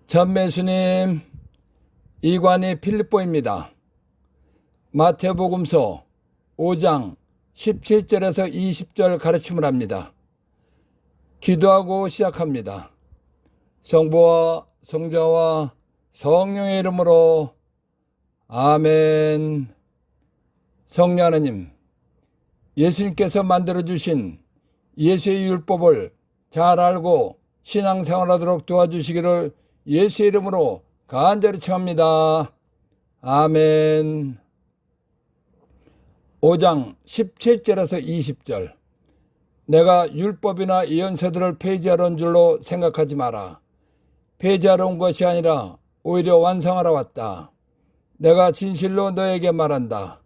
전매수님, 이관이 필립보입니다. 마태복음서 5장 17절에서 20절 가르침을 합니다. 기도하고 시작합니다. 성부와 성자와 성령의 이름으로 아멘. 성령 하나님, 예수님께서 만들어주신 예수의 율법을 잘 알고 신앙생활하도록 도와주시기를 예수의 이름으로 간절히 청합니다. 아멘. 5장 17절에서 20절. 내가 율법이나 예언서들을 폐지하러 온 줄로 생각하지 마라. 폐지하러 온 것이 아니라 오히려 완성하러 왔다. 내가 진실로 너에게 말한다.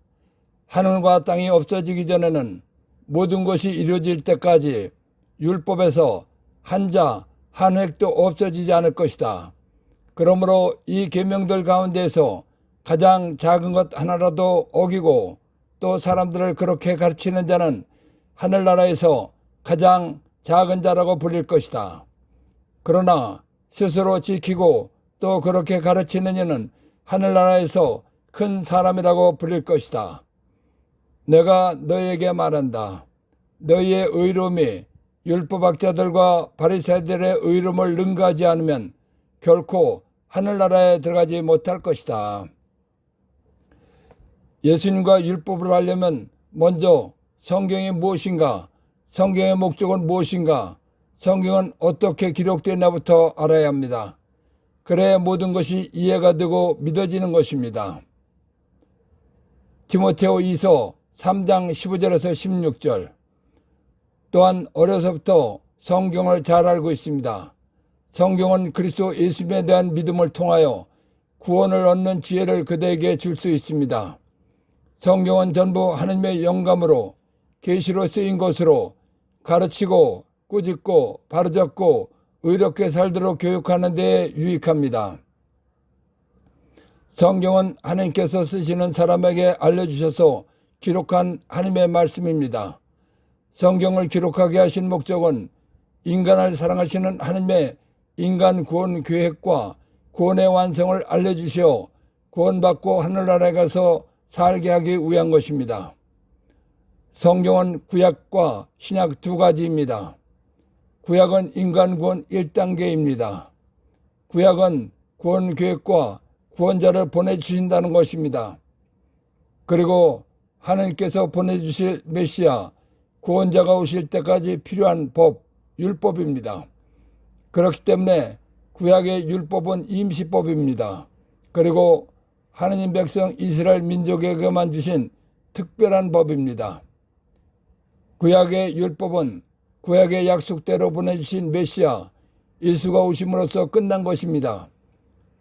하늘과 땅이 없어지기 전에는 모든 것이 이루어질 때까지 율법에서 한자 한 획도 없어지지 않을 것이다. 그러므로 이 계명들 가운데에서 가장 작은 것 하나라도 어기고 또 사람들을 그렇게 가르치는 자는 하늘나라에서 가장 작은 자라고 불릴 것이다. 그러나 스스로 지키고 또 그렇게 가르치는 이는 하늘나라에서 큰 사람이라고 불릴 것이다. 내가 너희에게 말한다. 너희의 의로움이 율법학자들과 바리새인들의 의로움을 능가하지 않으면 결코 하늘나라에 들어가지 못할 것이다. 예수님과 율법을 하려면 먼저 성경이 무엇인가, 성경의 목적은 무엇인가, 성경은 어떻게 기록되었나부터 알아야 합니다. 그래야 모든 것이 이해가 되고 믿어지는 것입니다. 디모데후 2서 3장 15절에서 16절. 또한 어려서부터 성경을 잘 알고 있습니다. 성경은 그리스도 예수님에 대한 믿음을 통하여 구원을 얻는 지혜를 그대에게 줄 수 있습니다. 성경은 전부 하나님의 영감으로 계시로 쓰인 것으로 가르치고 꾸짖고 바로잡고 의롭게 살도록 교육하는 데 유익합니다. 성경은 하나님께서 쓰시는 사람에게 알려주셔서 기록한 하나님의 말씀입니다. 성경을 기록하게 하신 목적은 인간을 사랑하시는 하나님의 인간 구원 계획과 구원의 완성을 알려주시어 구원받고 하늘나라에 가서 살게 하기 위한 것입니다. 성경은 구약과 신약 두 가지입니다. 구약은 인간 구원 1단계입니다. 구약은 구원 계획과 구원자를 보내주신다는 것입니다. 그리고 하나님께서 보내주실 메시아, 구원자가 오실 때까지 필요한 법, 율법입니다. 그렇기 때문에 구약의 율법은 임시법입니다. 그리고 하느님 백성 이스라엘 민족에게만 주신 특별한 법입니다. 구약의 율법은 구약의 약속대로 보내주신 메시아, 예수가 오심으로써 끝난 것입니다.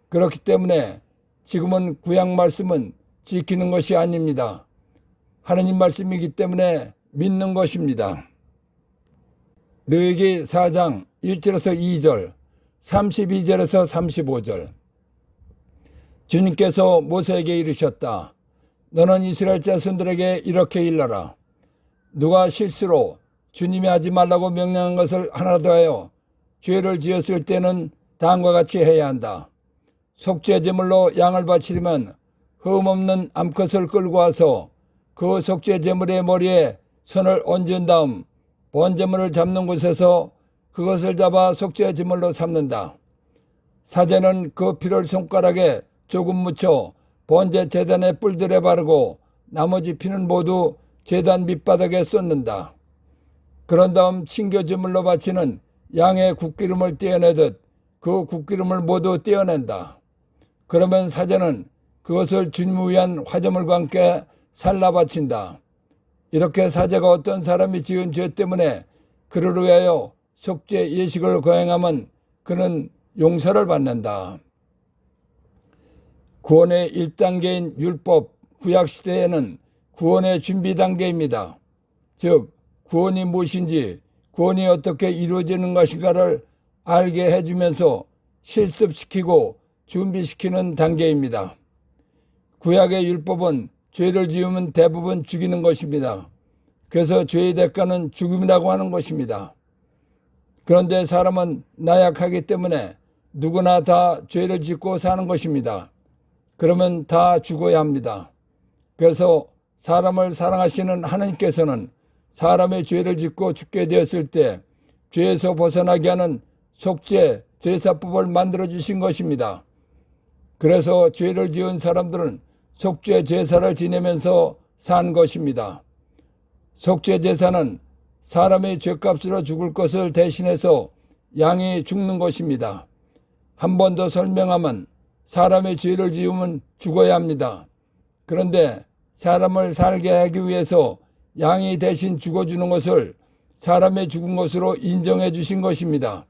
그렇기 때문에 지금은 구약 말씀은 지키는 것이 아닙니다. 하느님 말씀이기 때문에 믿는 것입니다. 레위기 4장 1절에서 2절, 32절에서 35절. 주님께서 모세에게 이르셨다. 너는 이스라엘 자손들에게 이렇게 일러라. 누가 실수로 주님이 하지 말라고 명령한 것을 하나라도 하여 죄를 지었을 때는 다음과 같이 해야 한다. 속죄제물로 양을 바치려면 흠없는 암컷을 끌고 와서 그 속죄제물의 머리에 손을 얹은 다음 번제물을 잡는 곳에서 그것을 잡아 속죄제물로 삼는다. 사제는 그 피를 손가락에 조금 묻혀 번제 제단의 뿔들에 바르고 나머지 피는 모두 제단 밑바닥에 쏟는다. 그런 다음 친교제물로 바치는 양의 국기름을 떼어내듯 그 국기름을 모두 떼어낸다. 그러면 사제는 그것을 주님을 위한 화제물과 함께 살라 바친다. 이렇게 사제가 어떤 사람이 지은 죄 때문에 그를 위하여 속죄 예식을 거행하면 그는 용서를 받는다. 구원의 1단계인 율법, 구약시대에는 구원의 준비 단계입니다. 즉 구원이 무엇인지, 구원이 어떻게 이루어지는 것인가를 알게 해주면서 실습시키고 준비시키는 단계입니다. 구약의 율법은 죄를 지으면 대부분 죽이는 것입니다. 그래서 죄의 대가는 죽음이라고 하는 것입니다. 그런데 사람은 나약하기 때문에 누구나 다 죄를 짓고 사는 것입니다. 그러면 다 죽어야 합니다. 그래서 사람을 사랑하시는 하나님께서는 사람의 죄를 짓고 죽게 되었을 때 죄에서 벗어나게 하는 속죄 제사법을 만들어 주신 것입니다. 그래서 죄를 지은 사람들은 속죄 제사를 지내면서 산 것입니다. 속죄 제사는 사람의 죄값으로 죽을 것을 대신해서 양이 죽는 것입니다. 한 번 더 설명하면 사람의 죄를 지으면 죽어야 합니다. 그런데 사람을 살게 하기 위해서 양이 대신 죽어주는 것을 사람의 죽은 것으로 인정해 주신 것입니다.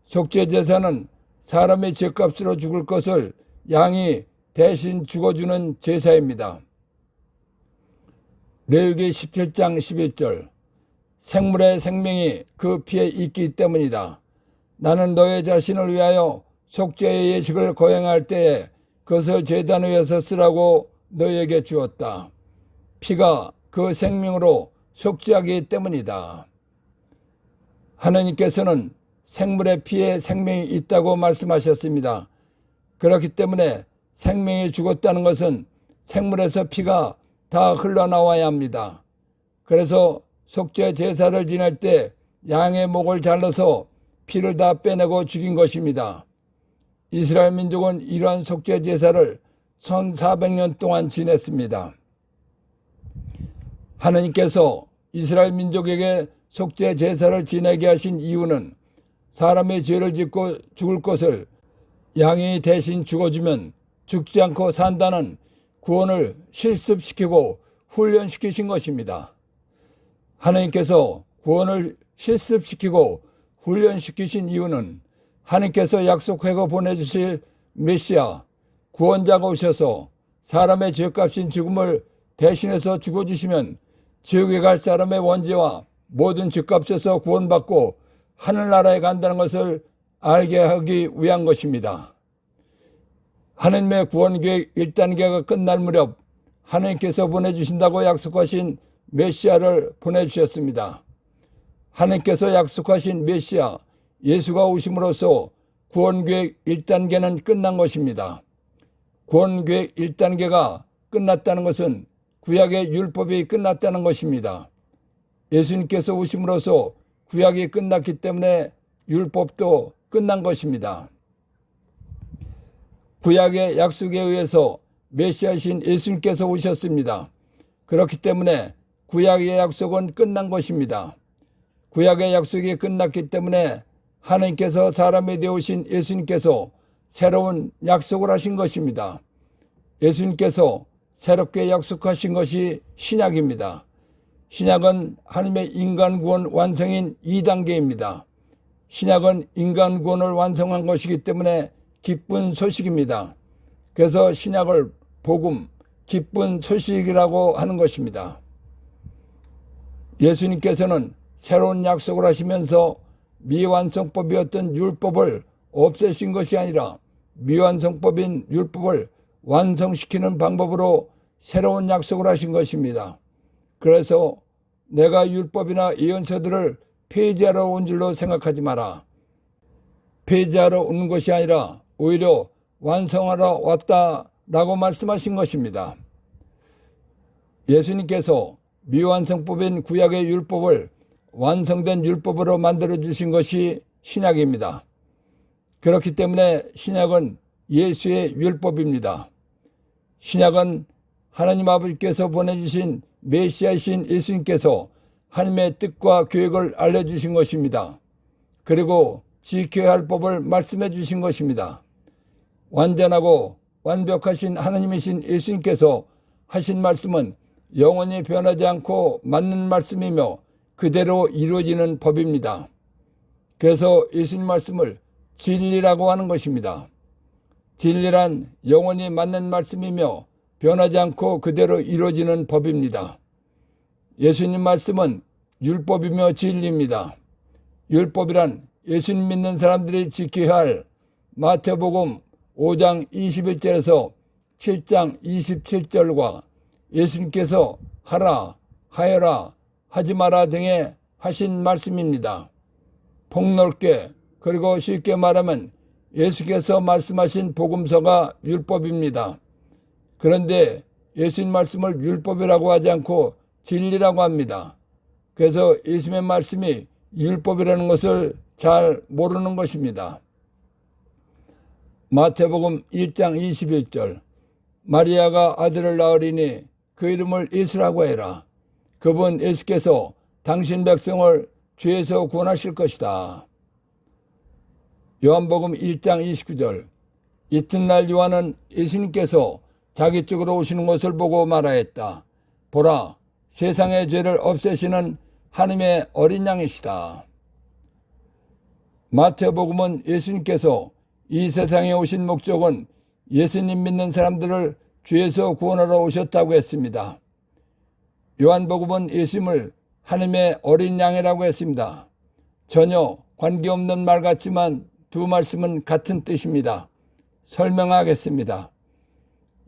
속죄 제사는 사람의 죄값으로 죽을 것을 양이 대신 죽어주는 제사입니다. 레위기 17장 11절 생물의 생명이 그 피에 있기 때문이다. 나는 너의 자신을 위하여 속죄의 예식을 거행할 때에 그것을 제단 위에서 쓰라고 너에게 주었다. 피가 그 생명으로 속죄하기 때문이다. 하나님께서는 생물의 피에 생명이 있다고 말씀하셨습니다. 그렇기 때문에 생명이 죽었다는 것은 생물에서 피가 다 흘러나와야 합니다. 그래서 속죄 제사를 지낼 때 양의 목을 잘라서 피를 다 빼내고 죽인 것입니다. 이스라엘 민족은 이러한 속죄 제사를 1400년 동안 지냈습니다. 하나님께서 이스라엘 민족에게 속죄 제사를 지내게 하신 이유는 사람의 죄를 짓고 죽을 것을 양이 대신 죽어주면 죽지 않고 산다는 구원을 실습시키고 훈련시키신 것입니다. 하나님께서 구원을 실습시키고 훈련시키신 이유는 하나님께서 약속하고 보내주실 메시아 구원자가 오셔서 사람의 죄값인 죽음을 대신해서 죽어주시면 지옥에 갈 사람의 원죄와 모든 죄값에서 구원받고 하늘나라에 간다는 것을 알게 하기 위한 것입니다. 하나님의 구원계획 1단계가 끝날 무렵 하나님께서 보내주신다고 약속하신 메시아를 보내주셨습니다. 하나님께서 약속하신 메시아 예수가 오심으로써 구원계획 1단계는 끝난 것입니다. 구원계획 1단계가 끝났다는 것은 구약의 율법이 끝났다는 것입니다. 예수님께서 오심으로써 구약이 끝났기 때문에 율법도 끝난 것입니다. 구약의 약속에 의해서 메시아신 예수님께서 오셨습니다. 그렇기 때문에 구약의 약속은 끝난 것입니다. 구약의 약속이 끝났기 때문에 하나님께서 사람이 되오신 예수님께서 새로운 약속을 하신 것입니다. 예수님께서 새롭게 약속하신 것이 신약입니다. 신약은 하나님의 인간 구원 완성인 2단계입니다. 신약은 인간 구원을 완성한 것이기 때문에 기쁜 소식입니다. 그래서 신약을 복음, 기쁜 소식이라고 하는 것입니다. 예수님께서는 새로운 약속을 하시면서 미완성법이었던 율법을 없애신 것이 아니라 미완성법인 율법을 완성시키는 방법으로 새로운 약속을 하신 것입니다. 그래서 내가 율법이나 예언서들을 폐지하러 온 줄로 생각하지 마라. 폐지하러 오는 것이 아니라 오히려 완성하러 왔다라고 말씀하신 것입니다. 예수님께서 미완성법인 구약의 율법을 완성된 율법으로 만들어 주신 것이 신약입니다. 그렇기 때문에 신약은 예수의 율법입니다. 신약은 하나님 아버지께서 보내주신 메시아이신 예수님께서 하나님의 뜻과 계획을 알려주신 것입니다. 그리고 지켜야 할 법을 말씀해 주신 것입니다. 완전하고 완벽하신 하나님이신 예수님께서 하신 말씀은 영원히 변하지 않고 맞는 말씀이며 그대로 이루어지는 법입니다. 그래서 예수님 말씀을 진리라고 하는 것입니다. 진리란 영원히 맞는 말씀이며 변하지 않고 그대로 이루어지는 법입니다. 예수님 말씀은 율법이며 진리입니다. 율법이란 예수님 믿는 사람들이 지켜야 할 마태복음 5장 21절에서 7장 27절과 예수님께서 하라, 하여라, 하지 마라 등의 하신 말씀입니다. 폭넓게 그리고 쉽게 말하면 예수께서 말씀하신 복음서가 율법입니다. 그런데 예수님 말씀을 율법이라고 하지 않고 진리라고 합니다. 그래서 예수님의 말씀이 율법이라는 것을 잘 모르는 것입니다. 마태복음 1장 21절 마리아가 아들을 낳으리니 그 이름을 예수라고 해라. 그분 예수께서 당신 백성을 죄에서 구원하실 것이다. 요한복음 1장 29절 이튿날 요한은 예수님께서 자기 쪽으로 오시는 것을 보고 말하였다. 보라, 세상의 죄를 없애시는 하나님의 어린 양이시다. 마태복음은 예수님께서 이 세상에 오신 목적은 예수님 믿는 사람들을 죄에서 구원하러 오셨다고 했습니다. 요한복음은 예수님을 하나님의 어린 양이라고 했습니다. 전혀 관계없는 말 같지만 두 말씀은 같은 뜻입니다. 설명하겠습니다.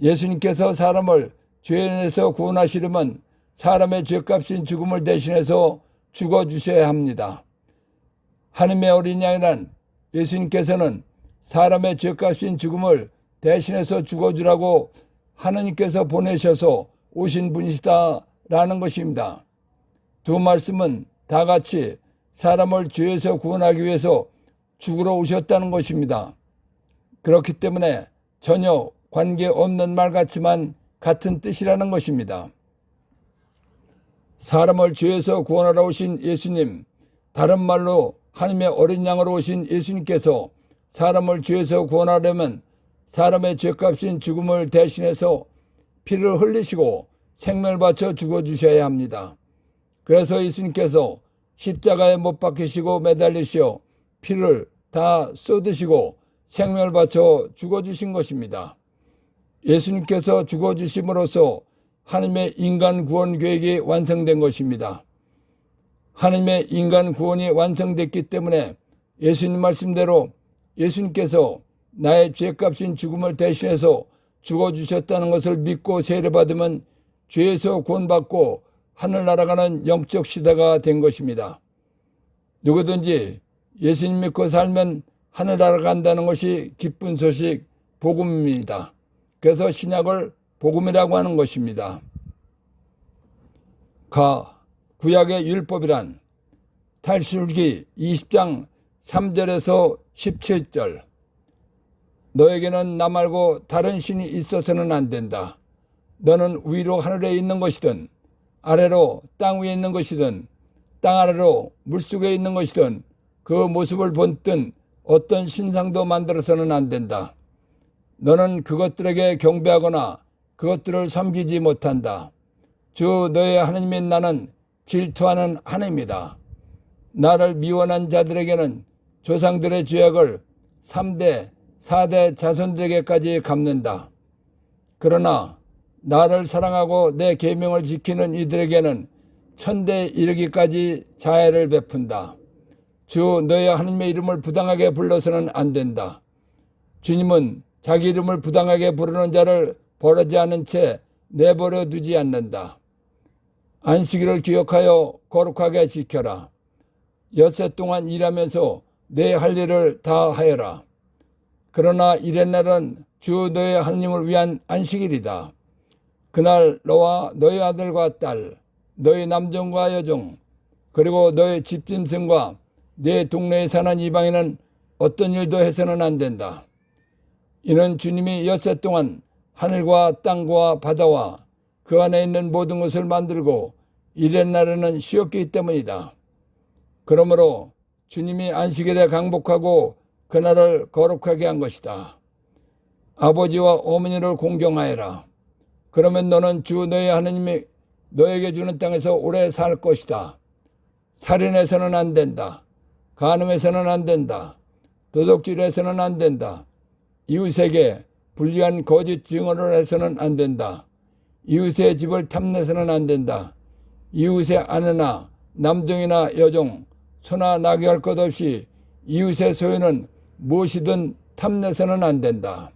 예수님께서 사람을 죄에서 구원하시려면 사람의 죄값인 죽음을 대신해서 죽어주셔야 합니다. 하나님의 어린 양이란 예수님께서는 사람의 죄값인 죽음을 대신해서 죽어주라고 하나님께서 보내셔서 오신 분이시다라는 것입니다. 두 말씀은 다 같이 사람을 죄에서 구원하기 위해서 죽으러 오셨다는 것입니다. 그렇기 때문에 전혀 관계없는 말 같지만 같은 뜻이라는 것입니다. 사람을 죄에서 구원하러 오신 예수님, 다른 말로 하나님의 어린 양으로 오신 예수님께서 사람을 죄에서 구원하려면 사람의 죄값인 죽음을 대신해서 피를 흘리시고 생명을 바쳐 죽어주셔야 합니다. 그래서 예수님께서 십자가에 못 박히시고 매달리시어 피를 다 쏟으시고 생명을 바쳐 죽어주신 것입니다. 예수님께서 죽어주심으로써 하나님의 인간 구원 계획이 완성된 것입니다. 하나님의 인간 구원이 완성됐기 때문에 예수님 말씀대로 예수님께서 나의 죄값인 죽음을 대신해서 죽어주셨다는 것을 믿고 세례받으면 죄에서 구원받고 하늘나라 가는 영적 시대가 된 것입니다. 누구든지 예수님 믿고 살면 하늘나라 간다는 것이 기쁜 소식, 복음입니다. 그래서 신약을 복음이라고 하는 것입니다. 구약의 율법이란 탈출기 20장 3절에서 17절 너에게는 나 말고 다른 신이 있어서는 안 된다. 너는 위로 하늘에 있는 것이든 아래로 땅 위에 있는 것이든 땅 아래로 물속에 있는 것이든 그 모습을 본뜬 어떤 신상도 만들어서는 안 된다. 너는 그것들에게 경배하거나 그것들을 섬기지 못한다. 주 너의 하나님인 나는 질투하는 하나님이다. 나를 미워한 자들에게는 조상들의 죄악을 3대, 4대 자손들에게까지 갚는다. 그러나 나를 사랑하고 내 계명을 지키는 이들에게는 천대 이르기까지 자애를 베푼다. 주 너의 하나님의 이름을 부당하게 불러서는 안 된다. 주님은 자기 이름을 부당하게 부르는 자를 벌하지 않은 채 내버려 두지 않는다. 안식일을 기억하여 거룩하게 지켜라. 엿새 동안 일하면서 내 할 일을 다 하여라. 그러나 이튿날은 주 너의 하나님을 위한 안식일이다. 그날 너와 너의 아들과 딸, 너의 남종과 여종, 그리고 너의 집짐승과 내 동네에 사는 이방인은 어떤 일도 해서는 안 된다. 이는 주님이 엿새 동안 하늘과 땅과 바다와 그 안에 있는 모든 것을 만들고 이튿날에는 쉬었기 때문이다. 그러므로 주님이 안식일에 강복하고 그날을 거룩하게 한 것이다. 아버지와 어머니를 공경하여라. 그러면 너는 주 너의 하나님이 너에게 주는 땅에서 오래 살 것이다. 살인해서는 안 된다. 간음해서는 안 된다. 도둑질해서는 안 된다. 이웃에게 불리한 거짓 증언을 해서는 안 된다. 이웃의 집을 탐내서는 안 된다. 이웃의 아내나 남종이나 여종, 소나 나귀 할 것 없이 이웃의 소유는 무엇이든 탐내서는 안 된다.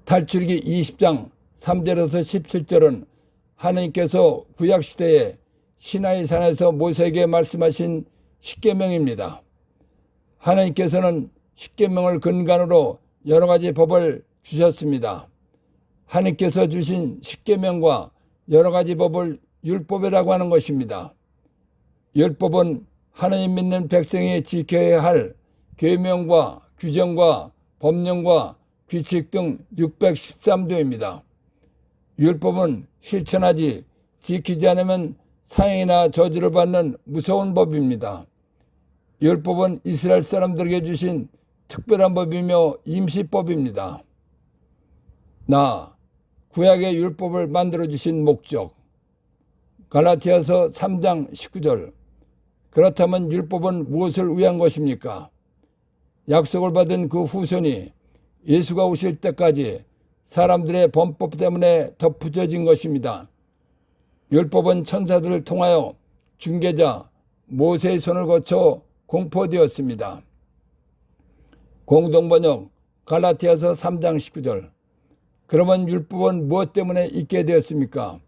탈출기 20장 3절에서 17절은 하나님께서 구약시대에 시나이산에서 모세에게 말씀하신 십계명입니다. 하나님께서는 십계명을 근간으로 여러 가지 법을 주셨습니다. 하나님께서 주신 십계명과 여러 가지 법을 율법이라고 하는 것입니다. 율법은 하나님 믿는 백성이 지켜야 할 계명과 규정과 법령과 규칙 등 613조입니다. 율법은 실천하지 지키지 않으면 사형이나 저주를 받는 무서운 법입니다. 율법은 이스라엘 사람들에게 주신 특별한 법이며 임시법입니다. 구약의 율법을 만들어 주신 목적. 갈라디아서 3장 19절. 그렇다면 율법은 무엇을 위한 것입니까? 약속을 받은 그 후손이 예수가 오실 때까지 사람들의 범법 때문에 덧붙여진 것입니다. 율법은 천사들을 통하여 중개자 모세의 손을 거쳐 공포되었습니다. 공동번역 갈라디아서 3장 19절. 그러면 율법은 무엇 때문에 있게 되었습니까?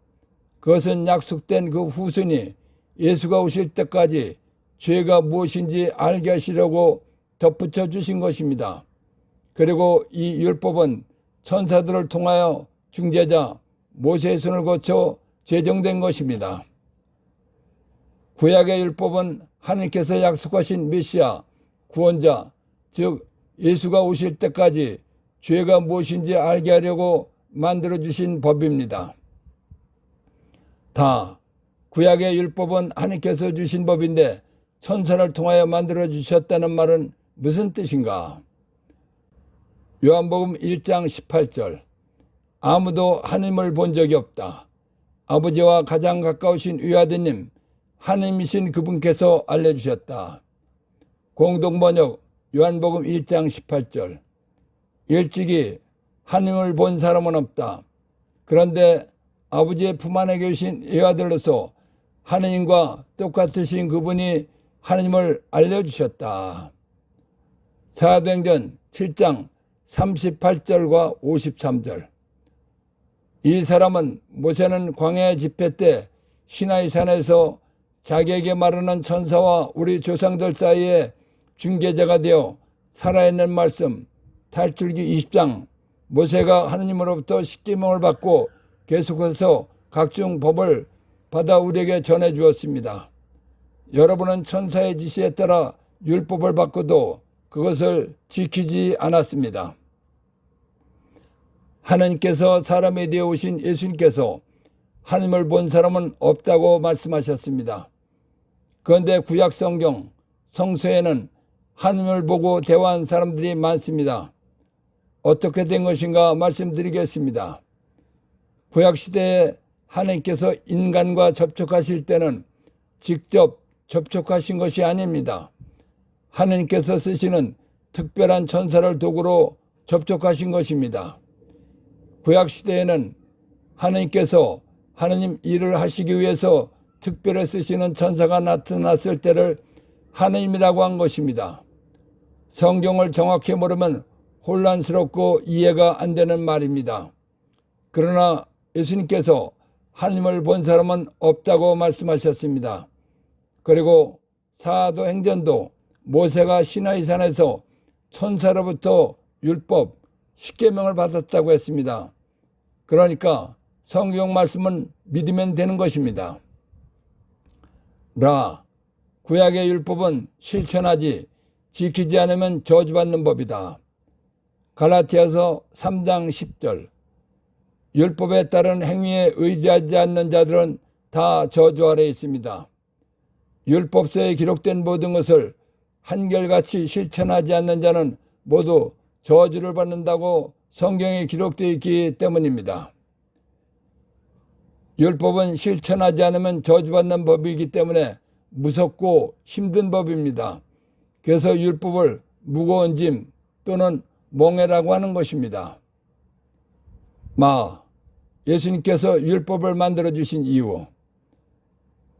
그것은 약속된 그 후손이 예수가 오실 때까지 죄가 무엇인지 알게 하시려고 덧붙여 주신 것입니다. 그리고 이 율법은 천사들을 통하여 중재자 모세의 손을 거쳐 제정된 것입니다. 구약의 율법은 하나님께서 약속하신 메시아, 구원자, 즉 예수가 오실 때까지 죄가 무엇인지 알게 하려고 만들어주신 법입니다. 구약의 율법은 하나님께서 주신 법인데 천사를 통하여 만들어주셨다는 말은 무슨 뜻인가? 요한복음 1장 18절. 아무도 하나님을 본 적이 없다. 아버지와 가장 가까우신 위아드님 하나님이신 그분께서 알려주셨다. 공동번역 요한복음 1장 18절. 일찍이 하나님을 본 사람은 없다. 그런데 아버지의 품 안에 계신 외아들로서 하나님과 똑같으신 그분이 하나님을 알려주셨다. 사도행전 7장 38절과 53절. 이 사람은 모세는 광야 집회 때 시나이 산에서 자기에게 말하는 천사와 우리 조상들 사이에 중개자가 되어 살아있는 말씀 탈출기 20장 모세가 하느님으로부터 십계명을 받고 계속해서 각종 법을 받아 우리에게 전해 주었습니다. 여러분은 천사의 지시에 따라 율법을 받고도 그것을 지키지 않았습니다. 하나님께서 사람에 되어 오신 예수님께서 하나님을 본 사람은 없다고 말씀하셨습니다. 그런데 구약 성경 성서에는 하나님을 보고 대화한 사람들이 많습니다. 어떻게 된 것인가 말씀드리겠습니다. 구약시대에 하나님께서 인간과 접촉하실 때는 직접 접촉하신 것이 아닙니다. 하나님께서 쓰시는 특별한 천사를 도구로 접촉하신 것입니다. 구약시대에는 하나님께서 하나님 일을 하시기 위해서 특별히 쓰시는 천사가 나타났을 때를 하나님이라고 한 것입니다. 성경을 정확히 모르면 혼란스럽고 이해가 안 되는 말입니다. 그러나 예수님께서 하나님을 본 사람은 없다고 말씀하셨습니다. 그리고 사도행전도 모세가 시나이산에서 천사로부터 율법, 십계명을 받았다고 했습니다. 그러니까 성경 말씀은 믿으면 되는 것입니다. 구약의 율법은 실천하지 지키지 않으면 저주받는 법이다. 갈라디아서 3장 10절. 율법에 따른 행위에 의지하지 않는 자들은 다 저주 아래 있습니다. 율법서에 기록된 모든 것을 한결같이 실천하지 않는 자는 모두 저주를 받는다고 성경에 기록되어 있기 때문입니다. 율법은 실천하지 않으면 저주받는 법이기 때문에 무섭고 힘든 법입니다. 그래서 율법을 무거운 짐 또는 몽해라고 하는 것입니다. 예수님께서 율법을 만들어주신 이유.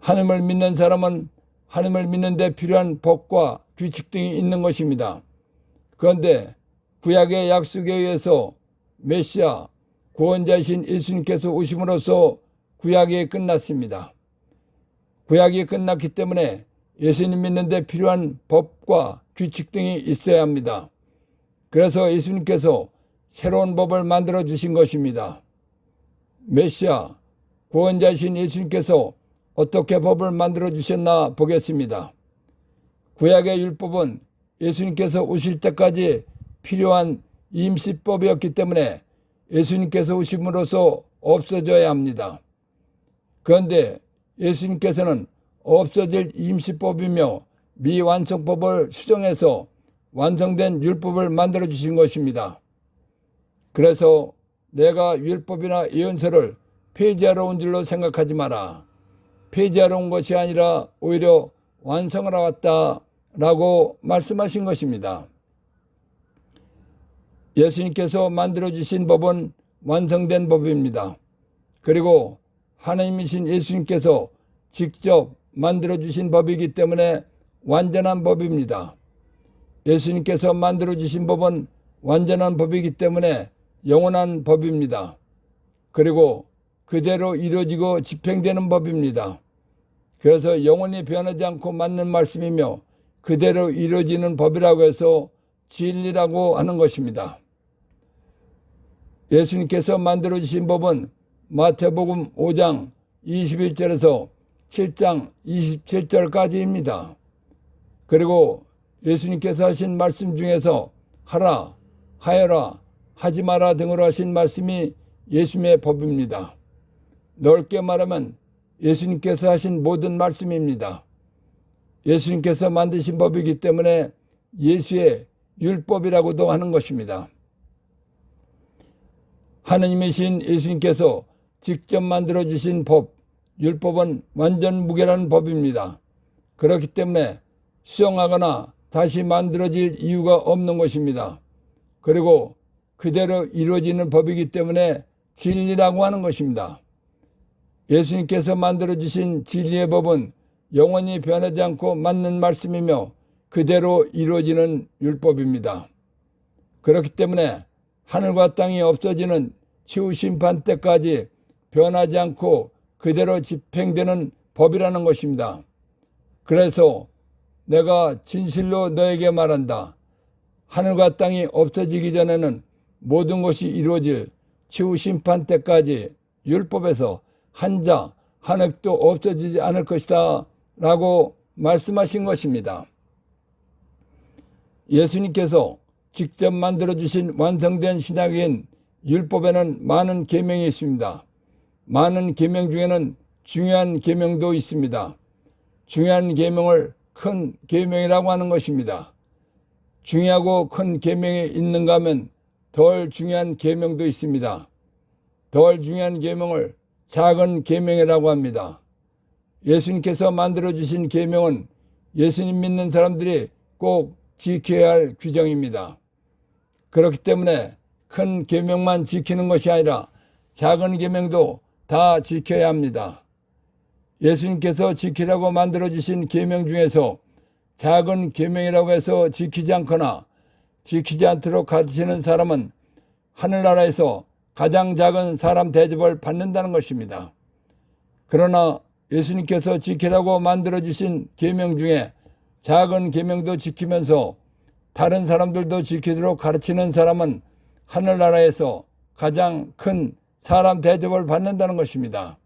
하나님을 믿는 사람은 하나님을 믿는 데 필요한 법과 규칙 등이 있는 것입니다. 그런데 구약의 약속에 의해서 메시아, 구원자이신 예수님께서 오심으로써 구약이 끝났습니다. 구약이 끝났기 때문에 예수님 믿는 데 필요한 법과 규칙 등이 있어야 합니다. 그래서 예수님께서 새로운 법을 만들어 주신 것입니다. 메시아, 구원자이신 예수님께서 어떻게 법을 만들어 주셨나 보겠습니다. 구약의 율법은 예수님께서 오실 때까지 필요한 임시법이었기 때문에 예수님께서 오심으로써 없어져야 합니다. 그런데 예수님께서는 없어질 임시법이며 미완성법을 수정해서 완성된 율법을 만들어 주신 것입니다. 그래서 내가 율법이나 예언서를 폐지하러 온 줄로 생각하지 마라. 폐지하러 온 것이 아니라 오히려 완성하러 왔다라고 말씀하신 것입니다. 예수님께서 만들어 주신 법은 완성된 법입니다. 그리고 하나님이신 예수님께서 직접 만들어 주신 법이기 때문에 완전한 법입니다. 예수님께서 만들어 주신 법은 완전한 법이기 때문에 영원한 법입니다. 그리고 그대로 이루어지고 집행되는 법입니다. 그래서 영원히 변하지 않고 맞는 말씀이며 그대로 이루어지는 법이라고 해서 진리라고 하는 것입니다. 예수님께서 만들어 주신 법은 마태복음 5장 21절에서 7장 27절까지입니다. 그리고 예수님께서 하신 말씀 중에서 하라, 하여라, 하지 마라 등으로 하신 말씀이 예수님의 법입니다. 넓게 말하면 예수님께서 하신 모든 말씀입니다. 예수님께서 만드신 법이기 때문에 예수의 율법이라고도 하는 것입니다. 하느님이신 예수님께서 직접 만들어주신 법, 율법은 완전 무결한 법입니다. 그렇기 때문에 수정하거나 다시 만들어질 이유가 없는 것입니다. 그리고 그대로 이루어지는 법이기 때문에 진리라고 하는 것입니다. 예수님께서 만들어주신 진리의 법은 영원히 변하지 않고 맞는 말씀이며 그대로 이루어지는 율법입니다. 그렇기 때문에 하늘과 땅이 없어지는 치유심판 때까지 변하지 않고 그대로 집행되는 법이라는 것입니다. 그래서 내가 진실로 너에게 말한다. 하늘과 땅이 없어지기 전에는 모든 것이 이루어질 치유심판 때까지 율법에서 한자 한 획도 없어지지 않을 것이다 라고 말씀하신 것입니다. 예수님께서 직접 만들어주신 완성된 신약인 율법에는 많은 계명이 있습니다. 많은 계명 중에는 중요한 계명도 있습니다. 중요한 계명을 큰 계명이라고 하는 것입니다. 중요하고 큰 계명이 있는가 하면 덜 중요한 계명도 있습니다. 덜 중요한 계명을 작은 계명이라고 합니다. 예수님께서 만들어주신 계명은 예수님 믿는 사람들이 꼭 지켜야 할 규정입니다. 그렇기 때문에 큰 계명만 지키는 것이 아니라 작은 계명도 다 지켜야 합니다. 예수님께서 지키라고 만들어주신 계명 중에서 작은 계명이라고 해서 지키지 않거나 지키지 않도록 가르치는 사람은 하늘나라에서 가장 작은 사람 대접을 받는다는 것입니다. 그러나 예수님께서 지키라고 만들어주신 계명 중에 작은 계명도 지키면서 다른 사람들도 지키도록 가르치는 사람은 하늘나라에서 가장 큰 사람 대접을 받는다는 것입니다.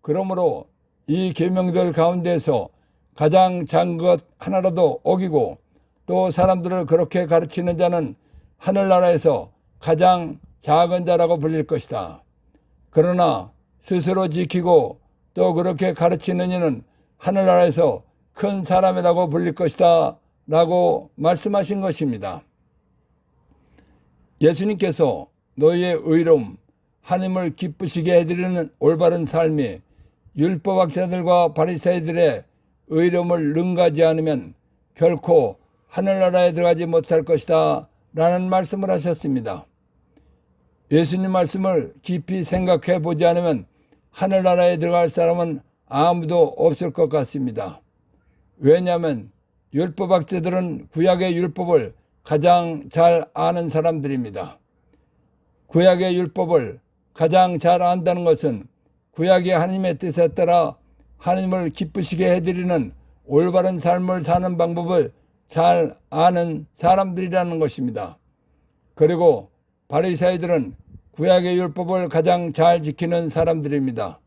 그러므로 이 계명들 가운데서 가장 작은 것 하나라도 어기고 또 사람들을 그렇게 가르치는 자는 하늘나라에서 가장 작은 자라고 불릴 것이다. 그러나 스스로 지키고 또 그렇게 가르치는 이는 하늘나라에서 큰 사람이라고 불릴 것이다 라고 말씀하신 것입니다. 예수님께서 너희의 의로움, 하나님을 기쁘시게 해드리는 올바른 삶이 율법학자들과 바리새인들의 의로움을 능가하지 않으면 결코 하늘나라에 들어가지 못할 것이다 라는 말씀을 하셨습니다. 예수님 말씀을 깊이 생각해 보지 않으면 하늘나라에 들어갈 사람은 아무도 없을 것 같습니다. 왜냐하면 율법학자들은 구약의 율법을 가장 잘 아는 사람들입니다. 구약의 율법을 가장 잘 안다는 것은 구약의 하나님의 뜻에 따라 하나님을 기쁘시게 해드리는 올바른 삶을 사는 방법을 잘 아는 사람들이라는 것입니다. 그리고 바리새인들은 구약의 율법을 가장 잘 지키는 사람들입니다.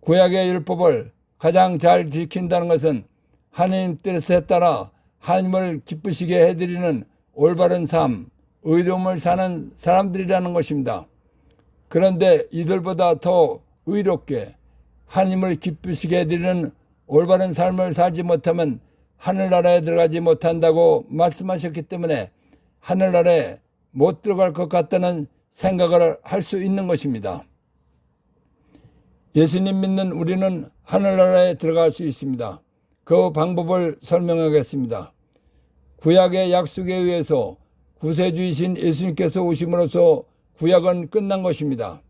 구약의 율법을 가장 잘 지킨다는 것은 하나님 뜻에 따라 하나님을 기쁘시게 해드리는 올바른 삶, 의로움을 사는 사람들이라는 것입니다. 그런데 이들보다 더 의롭게 하나님을 기쁘시게 해드리는 올바른 삶을 살지 못하면 하늘나라에 들어가지 못한다고 말씀하셨기 때문에 하늘나라에 못 들어갈 것 같다는 생각을 할 수 있는 것입니다. 예수님 믿는 우리는 하늘나라에 들어갈 수 있습니다. 그 방법을 설명하겠습니다. 구약의 약속에 의해서 구세주이신 예수님께서 오심으로써 구약은 끝난 것입니다.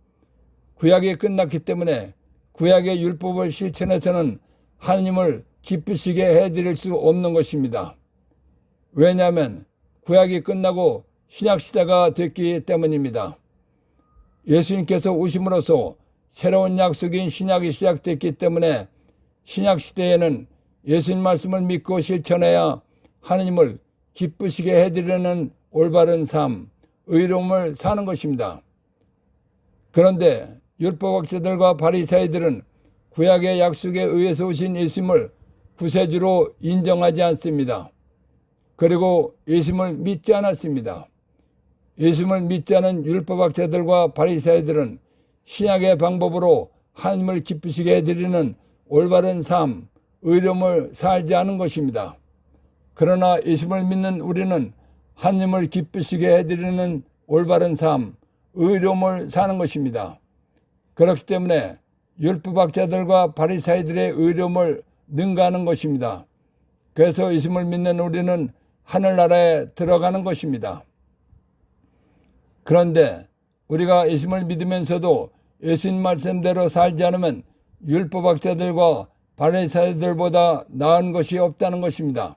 구약이 끝났기 때문에 구약의 율법을 실천해서는 하나님을 기쁘시게 해드릴 수 없는 것입니다. 왜냐하면 구약이 끝나고 신약시대가 됐기 때문입니다. 예수님께서 오심으로써 새로운 약속인 신약이 시작됐기 때문에 신약시대에는 예수님 말씀을 믿고 실천해야 하나님을 기쁘시게 해드리는 올바른 삶, 의로움을 사는 것입니다. 그런데 율법학자들과 바리새인들은 구약의 약속에 의해서 오신 예수님을 구세주로 인정하지 않습니다. 그리고 예수님을 믿지 않았습니다. 예수님을 믿지 않은 율법학자들과 바리새인들은 신약의 방법으로 하나님을 기쁘시게 해드리는 올바른 삶, 의로움을 살지 않은 것입니다. 그러나 예수님을 믿는 우리는 하나님을 기쁘시게 해드리는 올바른 삶, 의로움을 사는 것입니다. 그렇기 때문에 율법학자들과 바리새인들의 의로움을 능가하는 것입니다. 그래서 예수님을 믿는 우리는 하늘나라에 들어가는 것입니다. 그런데 우리가 예수님을 믿으면서도 예수님 말씀대로 살지 않으면 율법학자들과 바리새인들보다 나은 것이 없다는 것입니다.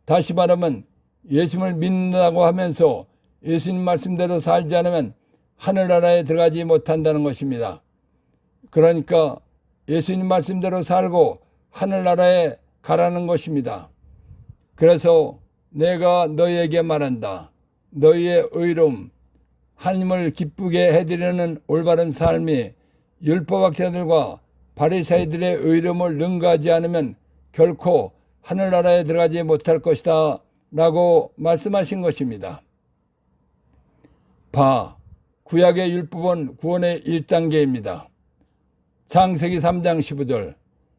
다시 말하면 예수님을 믿는다고 하면서 예수님 말씀대로 살지 않으면 하늘나라에 들어가지 못한다는 것입니다. 그러니까 예수님 말씀대로 살고 하늘나라에 가라는 것입니다. 그래서 내가 너희에게 말한다. 너희의 의로움, 하나님을 기쁘게 해드리는 올바른 삶이 율법학자들과 바리새인들의 의로움을 능가하지 않으면 결코 하늘나라에 들어가지 못할 것이다 라고 말씀하신 것입니다. 구약의 율법은 구원의 1단계입니다. 창세기 3장 15절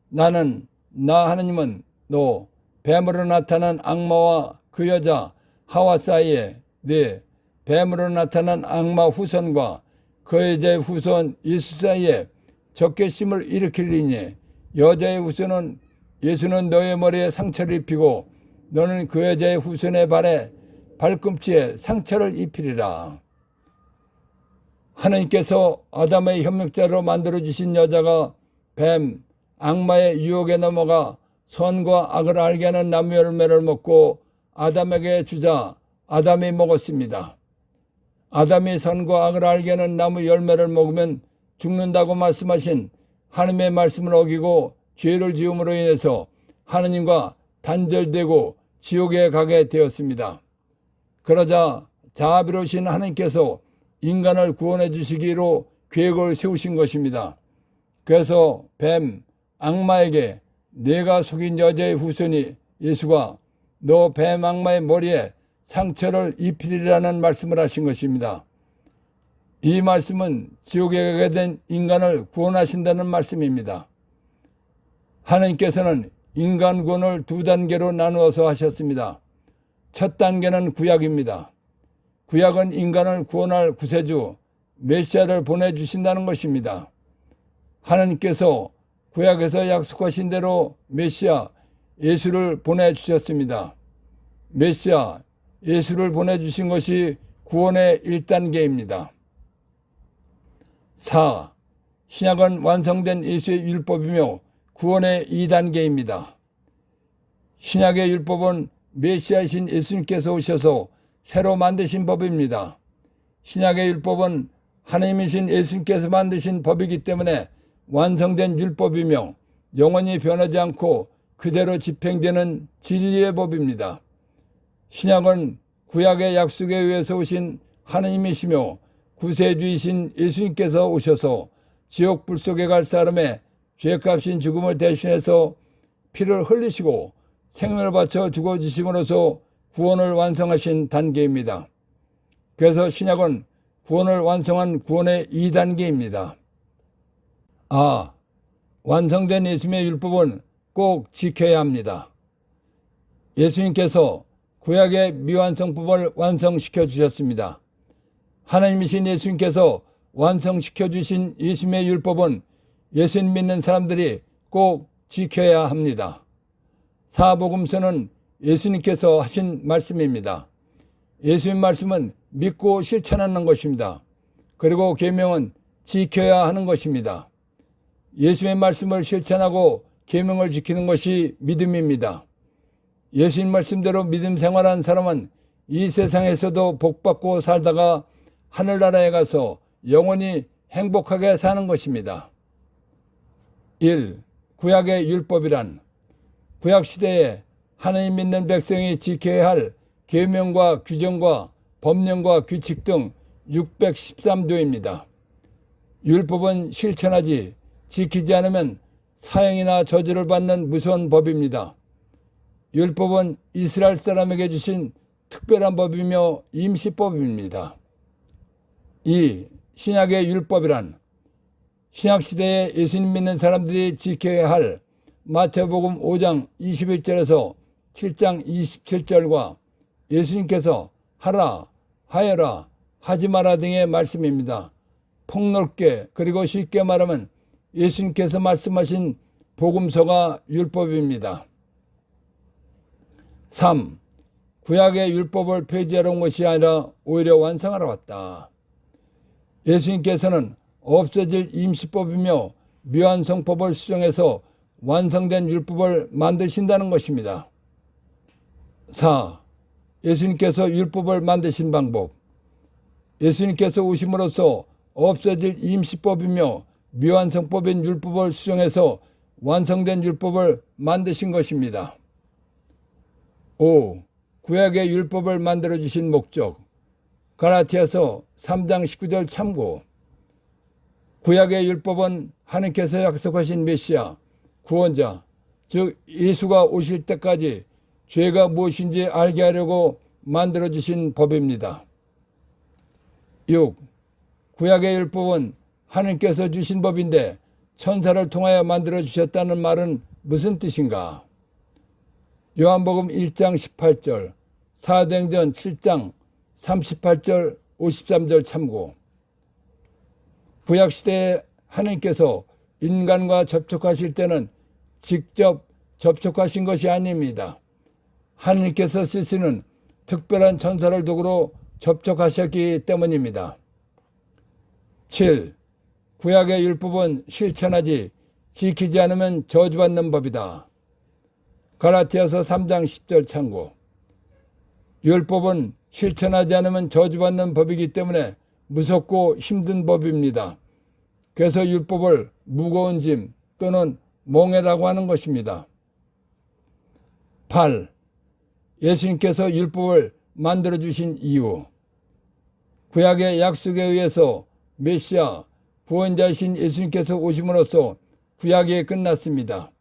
나 하나님은 너 뱀으로 나타난 악마와 그 여자 하와 사이에 네 뱀으로 나타난 악마 후손과 그 여자의 후손 예수 사이에 적개심을 일으키리니 여자의 후손은 예수는 너의 머리에 상처를 입히고 너는 그 여자의 후손의 발꿈치에 상처를 입히리라. 하나님께서 아담의 협력자로 만들어주신 여자가 뱀, 악마의 유혹에 넘어가 선과 악을 알게 하는 나무 열매를 먹고 아담에게 주자 아담이 먹었습니다. 아담이 선과 악을 알게 하는 나무 열매를 먹으면 죽는다고 말씀하신 하나님의 말씀을 어기고 죄를 지음으로 인해서 하나님과 단절되고 지옥에 가게 되었습니다. 그러자 자비로우신 하나님께서 인간을 구원해 주시기로 계획을 세우신 것입니다. 그래서 뱀, 악마에게 내가 속인 여자의 후손이 예수가 너 뱀 악마의 머리에 상처를 입히리라는 말씀을 하신 것입니다. 이 말씀은 지옥에 가게 된 인간을 구원하신다는 말씀입니다. 하나님께서는 인간 구원을 두 단계로 나누어서 하셨습니다. 첫 단계는 구약입니다. 구약은 인간을 구원할 구세주 메시아를 보내주신다는 것입니다. 하나님께서 구약에서 약속하신 대로 메시아 예수를 보내주셨습니다. 메시아 예수를 보내주신 것이 구원의 1단계입니다. 신약은 완성된 예수의 율법이며 구원의 2단계입니다. 신약의 율법은 메시아이신 예수님께서 오셔서 새로 만드신 법입니다. 신약의 율법은 하나님이신 예수님께서 만드신 법이기 때문에 완성된 율법이며 영원히 변하지 않고 그대로 집행되는 진리의 법입니다. 신약은 구약의 약속에 의해서 오신 하느님이시며 구세주이신 예수님께서 오셔서 지옥 불 속에 갈 사람의 죄값인 죽음을 대신해서 피를 흘리시고 생명을 바쳐 죽어주심으로써 구원을 완성하신 단계입니다. 그래서 신약은 구원을 완성한 구원의 2단계입니다. 완성된 예수님의 율법은 꼭 지켜야 합니다. 예수님께서 구약의 미완성법을 완성시켜 주셨습니다. 하나님이신 예수님께서 완성시켜 주신 예수님의 율법은 예수님 믿는 사람들이 꼭 지켜야 합니다. 사복음서는 예수님께서 하신 말씀입니다. 예수님 말씀은 믿고 실천하는 것입니다. 그리고 계명은 지켜야 하는 것입니다. 예수님의 말씀을 실천하고 계명을 지키는 것이 믿음입니다. 예수님 말씀대로 믿음 생활한 사람은 이 세상에서도 복받고 살다가 하늘나라에 가서 영원히 행복하게 사는 것입니다. 1. 구약의 율법이란 구약시대에 하나님 믿는 백성이 지켜야 할 계명과 규정과 법령과 규칙 등 613조입니다. 율법은 실천하지 지키지 않으면 사형이나 저주를 받는 무서운 법입니다. 율법은 이스라엘 사람에게 주신 특별한 법이며 임시법입니다. 2. 신약의 율법이란 신약시대에 예수님 믿는 사람들이 지켜야 할 마태복음 5장 21절에서 7장 27절과 예수님께서 하라, 하여라, 하지 마라 등의 말씀입니다. 폭넓게 그리고 쉽게 말하면 예수님께서 말씀하신 복음서가 율법입니다. 3. 구약의 율법을 폐지하러 온 것이 아니라 오히려 완성하러 왔다. 예수님께서는 없어질 임시법이며 미완성법을 수정해서 완성된 율법을 만드신다는 것입니다. 4. 예수님께서 율법을 만드신 방법. 예수님께서 오심으로써 없어질 임시법이며 미완성법인 율법을 수정해서 완성된 율법을 만드신 것입니다. 5. 구약의 율법을 만들어주신 목적. 갈라티아서 3장 19절 참고. 구약의 율법은 하나님께서 약속하신 메시아, 구원자, 즉 예수가 오실 때까지 죄가 무엇인지 알게 하려고 만들어주신 법입니다. 6. 구약의 율법은 하나님께서 주신 법인데 천사를 통하여 만들어주셨다는 말은 무슨 뜻인가? 요한복음 1장 18절, 사도행전 7장 38절 53절 참고. 구약시대에 하나님께서 인간과 접촉하실 때는 직접 접촉하신 것이 아닙니다. 하나님께서 쓰시는 특별한 천사를 도구로 접촉하셨기 때문입니다. 7. 구약의 율법은 실천하지 지키지 않으면 저주받는 법이다. 갈라티아서 3장 10절 참고. 율법은 실천하지 않으면 저주받는 법이기 때문에 무섭고 힘든 법입니다. 그래서 율법을 무거운 짐 또는 몽해라고 하는 것입니다. 8. 예수님께서 율법을 만들어주신 이유. 구약의 약속에 의해서 메시아, 구원자이신 예수님께서 오심으로써 구약이 끝났습니다.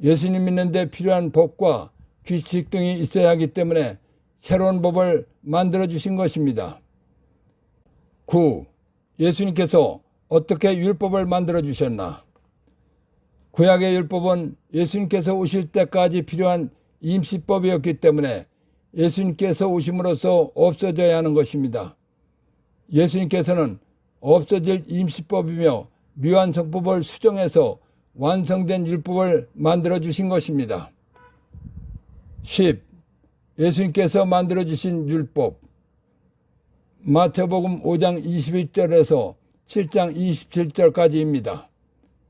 예수님 믿는데 필요한 법과 규칙 등이 있어야 하기 때문에 새로운 법을 만들어주신 것입니다. 9. 예수님께서 어떻게 율법을 만들어주셨나? 구약의 율법은 예수님께서 오실 때까지 필요한 임시법이었기 때문에 예수님께서 오심으로써 없어져야 하는 것입니다. 예수님께서는 없어질 임시법이며 미완성법을 수정해서 완성된 율법을 만들어주신 것입니다. 10. 예수님께서 만들어주신 율법. 마태복음 5장 21절에서 7장 27절까지입니다.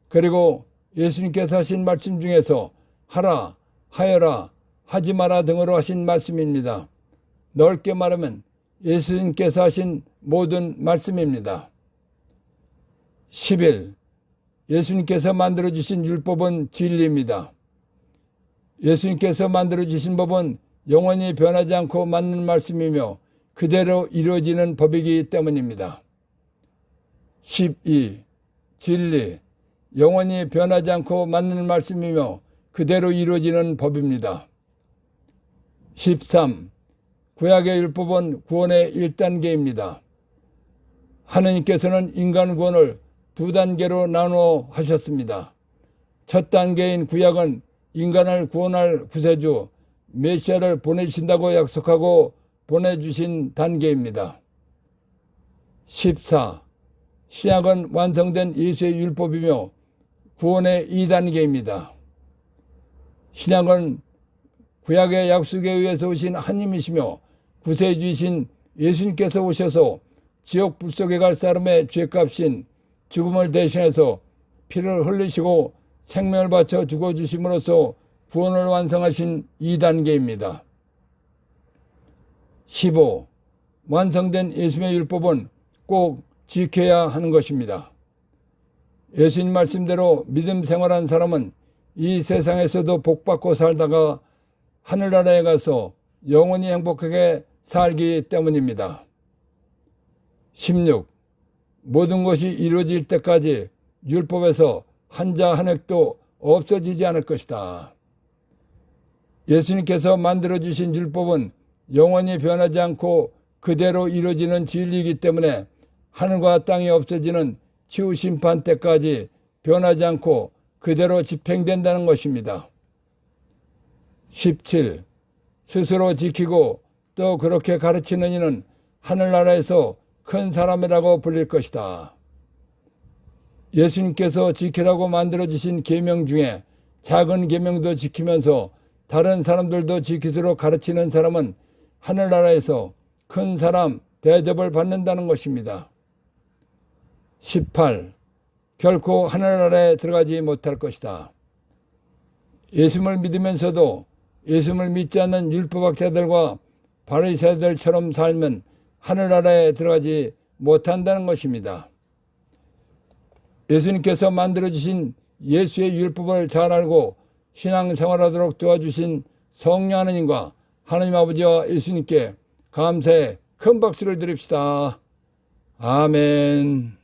그리고 예수님께서 하신 말씀 중에서 하라, 하여라, 하지 마라 등으로 하신 말씀입니다. 넓게 말하면 예수님께서 하신 모든 말씀입니다. 11. 예수님께서 만들어주신 율법은 진리입니다. 예수님께서 만들어주신 법은 영원히 변하지 않고 맞는 말씀이며 그대로 이루어지는 법이기 때문입니다. 12. 진리. 영원히 변하지 않고 맞는 말씀이며 그대로 이루어지는 법입니다. 13. 구약의 율법은 구원의 1단계입니다. 하느님께서는 인간 구원을 2단계로 나누어 하셨습니다. 첫 단계인 구약은 인간을 구원할 구세주 메시아를 보내신다고 약속하고 보내주신 단계입니다. 14. 신약은 완성된 예수의 율법이며 구원의 2단계입니다. 신약은 구약의 약속에 의해서 오신 하나님이시며 구세주이신 예수님께서 오셔서 지옥 불속에 갈 사람의 죄값인 죽음을 대신해서 피를 흘리시고 생명을 바쳐 죽어주심으로써 구원을 완성하신 2단계입니다. 15. 완성된 예수님의 율법은 꼭 지켜야 하는 것입니다. 예수님 말씀대로 믿음 생활한 사람은 이 세상에서도 복받고 살다가 하늘나라에 가서 영원히 행복하게 살기 때문입니다. 16. 모든 것이 이루어질 때까지 율법에서 한자 한 획도 없어지지 않을 것이다. 예수님께서 만들어주신 율법은 영원히 변하지 않고 그대로 이루어지는 진리이기 때문에 하늘과 땅이 없어지는 치유심판 때까지 변하지 않고 그대로 집행된다는 것입니다. 17. 스스로 지키고 또 그렇게 가르치는 이는 하늘나라에서 큰 사람이라고 불릴 것이다. 예수님께서 지키라고 만들어주신 계명 중에 작은 계명도 지키면서 다른 사람들도 지키도록 가르치는 사람은 하늘나라에서 큰 사람 대접을 받는다는 것입니다. 18. 결코 하늘나라에 들어가지 못할 것이다. 예수님을 믿으면서도 예수님을 믿지 않는 율법학자들과 바리새인들처럼 살면 하늘나라에 들어가지 못한다는 것입니다. 예수님께서 만들어주신 예수의 율법을 잘 알고 신앙생활하도록 도와주신 성령 하나님과 하나님 아버지와 예수님께 감사의 큰 박수를 드립시다. 아멘.